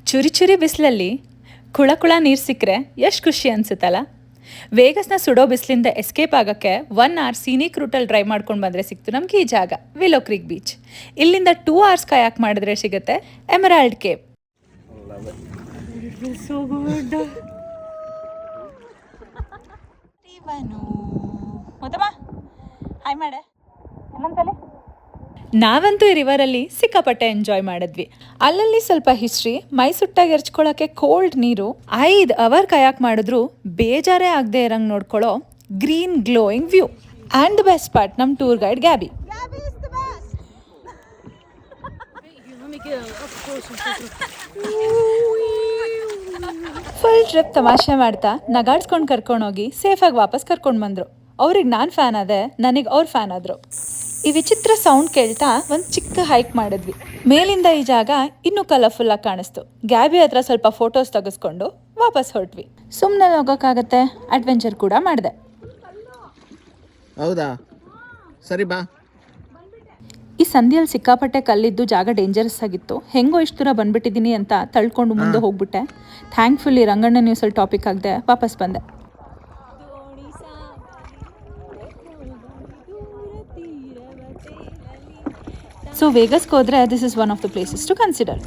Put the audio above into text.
ಚುರಿ ಚುರಿ ಬಿಸಿಲಲ್ಲಿ ಕುಳ ನೀರು ಸಿಕ್ಕರೆ ಎಷ್ಟು ಖುಷಿ ಅನಿಸುತ್ತಲ್ಲ. ವೇಗಸ್ನ ಸುಡೋ ಬಿಸಿಲಿಂದ ಎಸ್ಕೇಪ್ ಆಗೋಕ್ಕೆ 1 hour ಸೀನಿಕ್ ರೂಟಲ್ಲಿ ಡ್ರೈವ್ ಮಾಡ್ಕೊಂಡು ಬಂದರೆ ಸಿಕ್ತು ನಮಗೆ ಈ ಜಾಗ ವಿಲೋ ಕ್ರೀಕ್ ಬೀಚ್. ಇಲ್ಲಿಂದ 2 hours ಕಯಾಕ್ ಮಾಡಿದ್ರೆ ಸಿಗುತ್ತೆ ಎಮರಾಲ್ಡ್ ಕೇವ್. ಹಾಯ್ ಮಾಡೆ ಇನ್ನೊಂದ್ಸಲಿ. ನಾವಂತೂ ಈ ರಿವರಲ್ಲಿ ಸಿಕ್ಕಾಪಟ್ಟೆ ಎಂಜಾಯ್ ಮಾಡಿದ್ವಿ. ಅಲ್ಲಲ್ಲಿ ಸ್ವಲ್ಪ ಹಿಸ್ಟ್ರಿ, ಮೈ ಸುಟ್ಟಾಗಿ ಎರ್ಚ್ಕೊಳ್ಳೋಕ್ಕೆ ಕೋಲ್ಡ್ ನೀರು, 5 hour ಕಯಾಕ್ ಮಾಡಿದ್ರು ಬೇಜಾರೇ ಆಗದೆ ಇರಂಗೆ ನೋಡ್ಕೊಳ್ಳೋ green glowing view. And the best part ನಮ್ಮ tour guide Gaby. Full trip ತಮಾಷೆ ಮಾಡ್ತಾ ನಗಾಡ್ಸ್ಕೊಂಡು ಕರ್ಕೊಂಡೋಗಿ ಸೇಫಾಗಿ ವಾಪಸ್ ಕರ್ಕೊಂಡು ಬಂದರು. ಅವ್ರಿಗೆ ನಾನು ಫ್ಯಾನ್ ಆದೆ, ನನಗೆ ಅವ್ರು ಫ್ಯಾನ್ ಆದರು. ಈ ವಿಚಿತ್ರ ಸೌಂಡ್ ಕೇಳ್ತಾ ಒಂದು ಚಿಕ್ಕ ಹೈಕ್ ಮಾಡಿದ್ವಿ. ಮೇಲಿಂದ ಈ ಜಾಗ ಇನ್ನೂ ಕಲರ್ಫುಲ್ಲಾಗಿ ಕಾಣಿಸ್ತು. ಗ್ಯಾಬಿ ಹತ್ರ ಸ್ವಲ್ಪ ಫೋಟೋಸ್ ತೆಗೆಸ್ಕೊಂಡು ವಾಪಸ್ ಹೊರಟ್ವಿ. ಸುಮ್ಮನೆ ಹೋಗೋಕ್ಕಾಗತ್ತೆ, ಅಡ್ವೆಂಚರ್ ಕೂಡ ಮಾಡಿದೆ. ಹೌದಾ, ಸರಿ ಬಾ. ಈ ಸಂಧಿಯಲ್ಲಿ ಸಿಕ್ಕಾಪಟ್ಟೆ ಕಲ್ಲಿದ್ದು ಜಾಗ ಡೇಂಜರಸ್ ಆಗಿತ್ತು. ಹೆಂಗೋ ಇಷ್ಟು ದೂರ ಬಂದ್ಬಿಟ್ಟಿದ್ದೀನಿ ಅಂತ ತಳ್ಕೊಂಡು ಮುಂದೆ ಹೋಗ್ಬಿಟ್ಟೆ. ಥ್ಯಾಂಕ್ಫುಲ್ಲಿ ರಂಗಣ್ಣ ನ್ಯೂಸಲ್ಲಿ ಟಾಪಿಕ್ ಆಗದೆ ವಾಪಸ್ ಬಂದೆ. ಸೊ ವೇಗಸ್ಗೆ ಹೋದರೆ this is one of the places to consider.